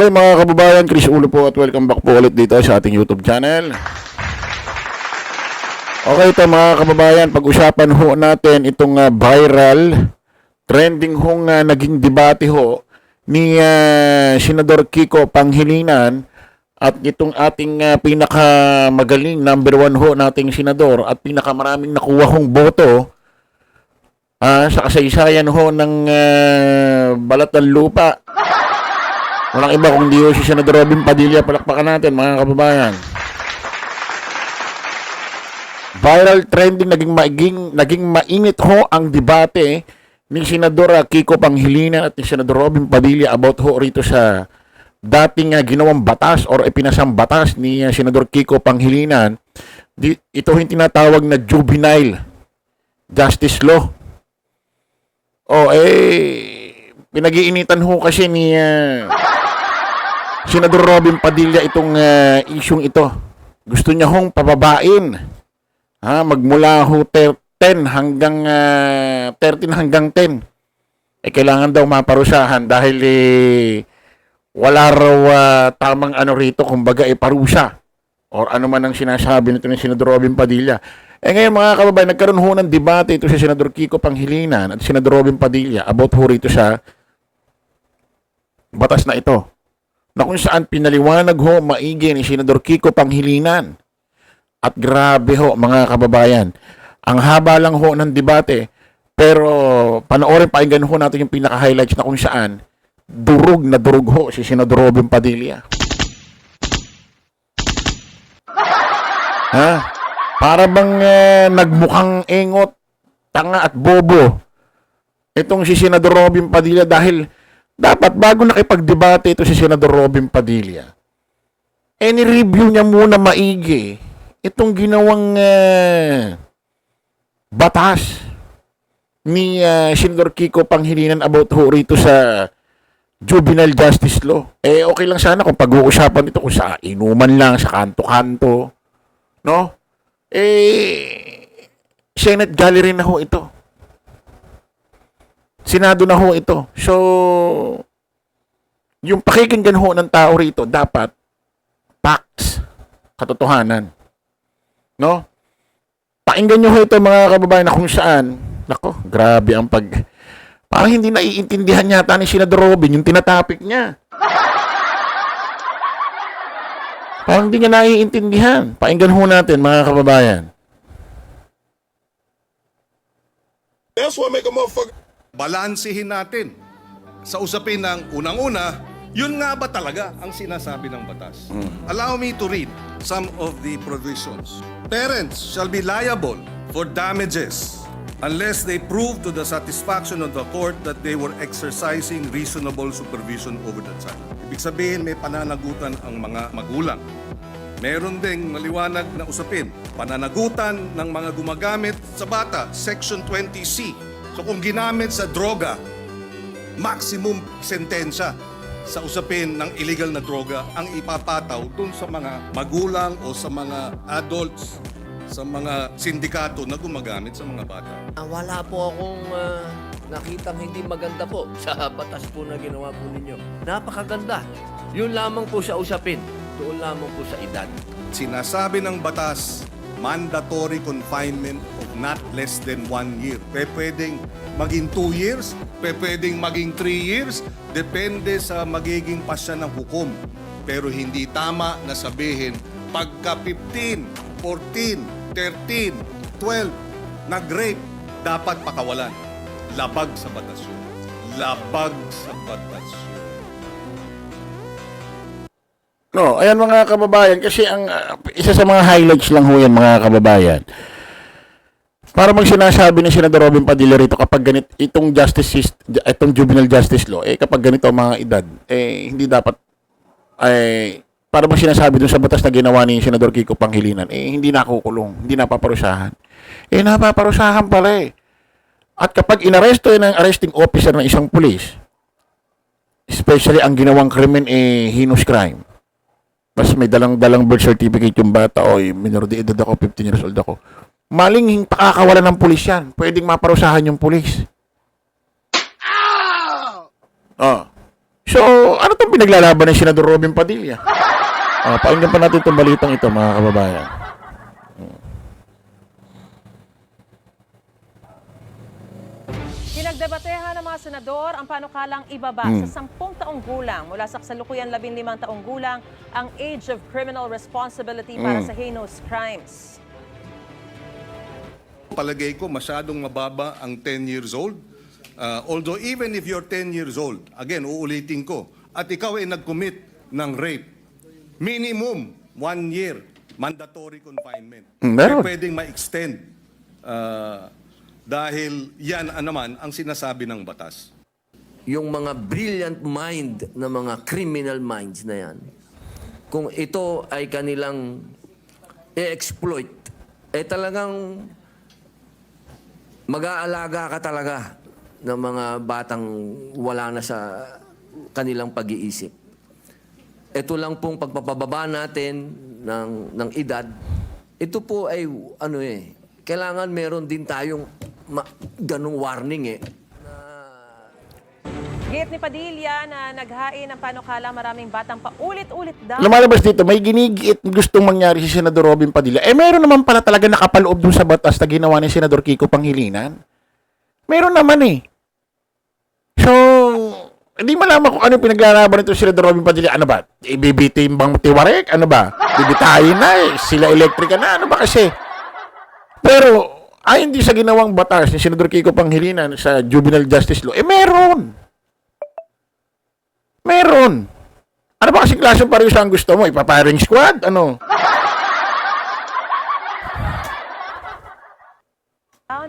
Okay mga kababayan, Chris Ulo po at welcome back po ulit dito sa ating YouTube channel. Okay ito mga kababayan, pag-usapan ho natin itong viral, trending hong naging debate ho ni Senador Kiko Pangilinan at itong ating pinakamagaling number 1 ho nating senador at pinakamaraming nakuha hong boto sa kasaysayan ho ng balat ng lupa. Walang iba kung di si Senador Robin Padilla. Palakpakan natin mga kababayan. Viral trending, naging mainit ho ang debate ni Senador Kiko Pangilinan at ni Senador Robin Padilla about ho rito sa dating ginawang batas or ipinasang batas ni Senador Kiko Pangilinan. Ito yung tinatawag na juvenile justice law. Pinag-iinitan ho kasi ni Senador Robin Padilla itong isyong ito. Gusto niya hong pababain. Magmula ho 10 hanggang 13 hanggang 10. Kailangan daw maparusahan dahil wala raw tamang rito, kumbaga parusa. Or ano man ang sinasabi nito ni Senador Robin Padilla. Ngayon mga kababayan, nagkaroon ho ng debate ito si Senador Kiko Pangilinan at Senador Robin Padilla about ho rito sa batas na ito, na kung saan pinaliwanag ho maigi ni Senador Kiko Pangilinan. At grabe ho mga kababayan, ang haba lang ho ng debate, pero panoorin pakinggan ho natin yung pinaka-highlights na kung saan durog na durog ho si Senador Robin Padilla. Para bang nagmukhang engot, tanga at bobo itong si Senador Robin Padilla dahil dapat bago nakipagdebate ito si Senador Robin Padilla, ni-review niya muna maigi itong ginawang batas ni Senador Kiko Pangilinan about ho rito sa juvenile justice law. Okay lang sana kung pag-uusapan ito kung sa inuman lang, sa kanto-kanto, no? Senate gallery na ho ito. Senado na ho ito. So, yung pakikinggan ho ng tao rito, dapat facts, katotohanan. No? Pakinggan nyo ho ito mga kababayan na kung saan, nako, grabe ang parang hindi naiintindihan yata ni Senador Robin yung tinatapik niya. Parang hindi niya naiintindihan. Pakinggan ho natin mga kababayan. That's what make a motherfucker. Balansihin natin sa usapin ng unang-una, yun nga ba talaga ang sinasabi ng batas? Allow me to read some of the provisions. Parents shall be liable for damages unless they prove to the satisfaction of the court that they were exercising reasonable supervision over the child. Ibig sabihin, may pananagutan ang mga magulang. Meron ding maliwanag na usapin, pananagutan ng mga gumagamit sa bata, Section 20C. So kung ginamit sa droga, maximum sentensya sa usapin ng illegal na droga ang ipapataw dun sa mga magulang o sa mga adults, sa mga sindikato na gumagamit sa mga bata. Wala po akong nakitang hindi maganda po sa batas po na ginawa po ninyo. Napakaganda. Yun lamang po sa usapin. Doon lamang po sa edad. Sinasabi ng batas, mandatory confinement of not less than 1 year. Pwedeng maging 2 years, pwedeng maging 3 years, depende sa magiging pasya ng hukom. Pero hindi tama na sabihin, pagka 15, 14, 13, 12, nag-rape, dapat pakawalan. Labag sa batas yun. Labag sa batas yun. No, ayan mga kababayan, kasi ang isa sa mga highlights lang ho yan mga kababayan. Para mag sinasabi ni Senador Robin Padilla rito kapag itong juvenile justice law, kapag ganito ang mga edad, hindi dapat, para mag sinasabi dun sa batas na ginawa ni Senador Kiko Pangilinan, hindi nakukulong, hindi napaparusahan. Napaparusahan pala At kapag inaresto ng arresting officer ng isang pulis, especially ang ginawang krimen heinous crime, mas may dalang birth certificate yung bata, minor de edad ako, 15 years old ako, malinging pakakawalan ng pulis yan. Pwedeng maparusahan yung pulis. So, ano itong pinaglalaban ng Senador Robin Padilla. Pakinggan pa natin itong balitang ito, mga kababayan. Pinagdebatehan ng mga senador ang panukalang ibaba sa 10 taong gulang mula sa kasalukuyan 15 taong gulang ang age of criminal responsibility para sa heinous crimes. Palagay ko masyadong mababa ang 10 years old. Although even if you're 10 years old, again, uulitin ko, at ikaw ay nag-commit ng rape, minimum 1 year mandatory confinement. Meron. Pwedeng ma-extend dahil yan naman ang sinasabi ng batas. Yung mga brilliant mind na mga criminal minds na yan, kung ito ay kanilang i-exploit, talagang mag-aalaga ka talaga ng mga batang wala na sa kanilang pag-iisip. Ito lang pong pagpapababa natin ng edad, ito po ay kailangan meron din tayong ganung warning Git ni Padilla na naghain ng panukala maraming batang paulit-ulit daw. Lumalabas dito, may ginigiit gustong mangyari si Senador Robin Padilla. Meron naman pala talaga nakapaloob dun sa batas na ginawa ni Senador Kiko Pangilinan. Meron naman So, hindi malaman kung ano pinaglalaban nito si Senador Robin Padilla. Ano ba? Ibibitin bang tiwarek? Ano ba? Bibitayin na sila elektrika na. Ano ba kasi? Pero, hindi sa ginawang batas ni Senador Kiko Pangilinan sa Juvenile Justice Law, meron. Meron. Ano ba kasing klaseng pareho ang gusto mo? Ipaparing squad? Ano?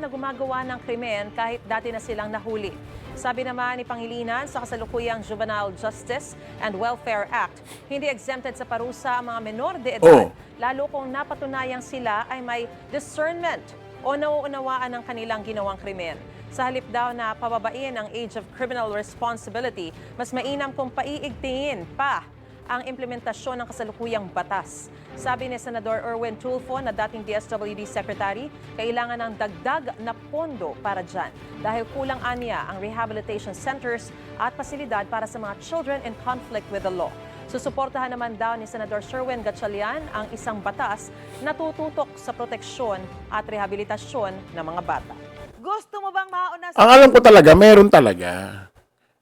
Na gumagawa ng krimen kahit dati na silang nahuli. Sabi naman ni Pangilinan sa kasalukuyang Juvenile Justice and Welfare Act, hindi exempted sa parusa ang mga menor de edad, lalo kung napatunayang sila ay may discernment o nauunawaan ng kanilang ginawang krimen. Sa halip daw na pababain ang age of criminal responsibility, mas mainam kung paiigtingin pa ang implementasyon ng kasalukuyang batas. Sabi ni Senador Erwin Tulfo na dating DSWD Secretary, kailangan ng dagdag na pondo para dyan dahil kulang anya ang rehabilitation centers at pasilidad para sa mga children in conflict with the law. Susuportahan naman daw ni Senador Sherwin Gatchalian ang isang batas na tututok sa proteksyon at rehabilitasyon ng mga bata. Gusto mo bang mauna sa... Ang alam ko talaga, meron talaga.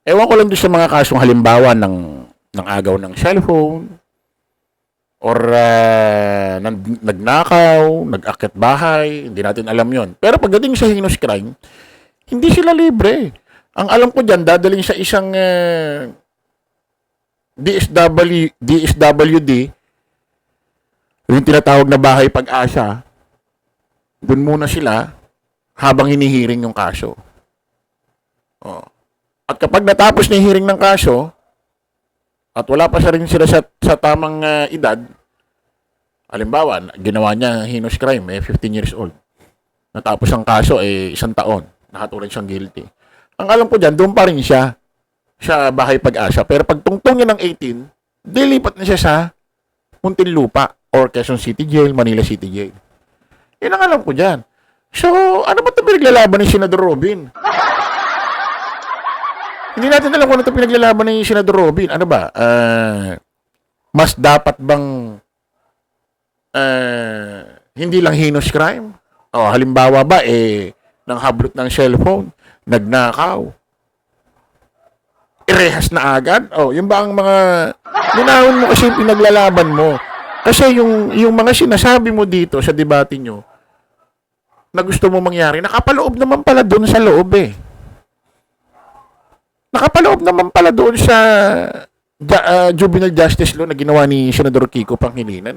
Ewan ko lang doon sa mga kasong halimbawa ng agaw ng cellphone, or nagnakaw, nag-akit bahay, hindi natin alam yon. Pero pagdating sa heinous crime, hindi sila libre. Ang alam ko dyan, dadaling sa isang DSWD, yung tinatawag na bahay pag-asa, doon muna sila habang hinihiring yung kaso. At kapag natapos na yung hearing ng kaso, at wala pa sa rin sila sa tamang edad, halimbawa, ginawa niya heinous crime, 15 years old. Natapos ang kaso, 1 taon. Nakatulan siyang guilty. Ang alam ko dyan, doon pa rin siya sa bahay pag-asa. Pero pag tungtong niya ng 18, dilipat na siya sa Muntinlupa or Quezon City Jail, Manila City Jail. Yan ang alam ko dyan. So, ano ba ito pinaglalaban ni Senador Robin? Hindi natin alam kung ano ito pinaglalaban ni Senador Robin. Ano ba? Mas dapat bang hindi lang heinous crime? Halimbawa ba, nang hablot ng cellphone, nagnakaw, irehas na agad? Yun ba ang mga linawin mo kasi yung pinaglalaban mo? Kasi yung mga sinasabi mo dito sa debate nyo na gusto mo mangyari, nakapaloob naman pala doon sa loob Nakapaloob naman pala doon sa Juvenile Justice Law na ginawa ni Senador Kiko Pangilinan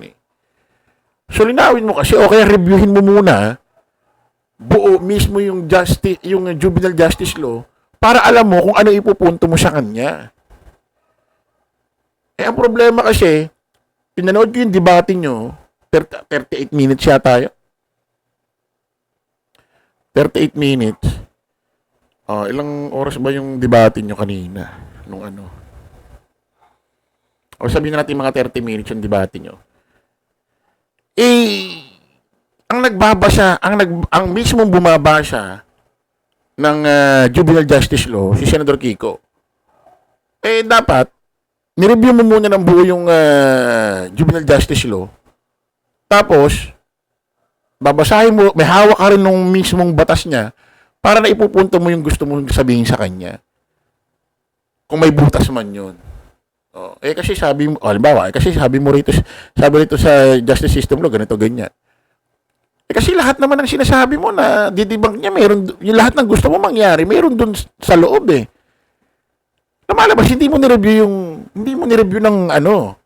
So linawin mo kasi, okay, reviewin mo muna buo mismo yung Juvenile Justice Law para alam mo kung ano ipupunto mo sa kanya. Ang problema kasi, pinanood ko yung debate nyo, 38 minutes yata tayo. 38 minutes. Ilang oras ba yung debate nyo kanina? Nung ano? O sabihin natin mga 30 minutes yung debate nyo. Ang nagbabasa, ang mismong bumabasa ng Juvenile Justice Law, si Senador Kiko, dapat, nireview mo muna ng buo yung juvenile justice law. Tapos, babasahin mo, may hawak ka rin nung mismong batas niya para na ipupunto mo yung gusto mong sabihin sa kanya. Kung may butas man yun. Oh, kasi sabi mo, halimbawa, kasi sabi rito sa justice system law, ganito, ganyan. Kasi lahat naman ng sinasabi mo na didibang niya, yung lahat ng gusto mo mangyari, meron dun sa loob eh. Lumalabas, hindi mo ni-review ng ano.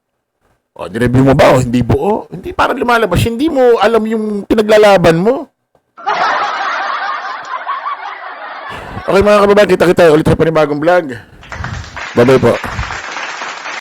O, ni-review mo ba o hindi buo? Hindi, parang lumalabas, hindi mo alam yung pinaglalaban mo. Okay mga kababayan, kita-kita ulit sa panibagong vlog. Bye-bye po.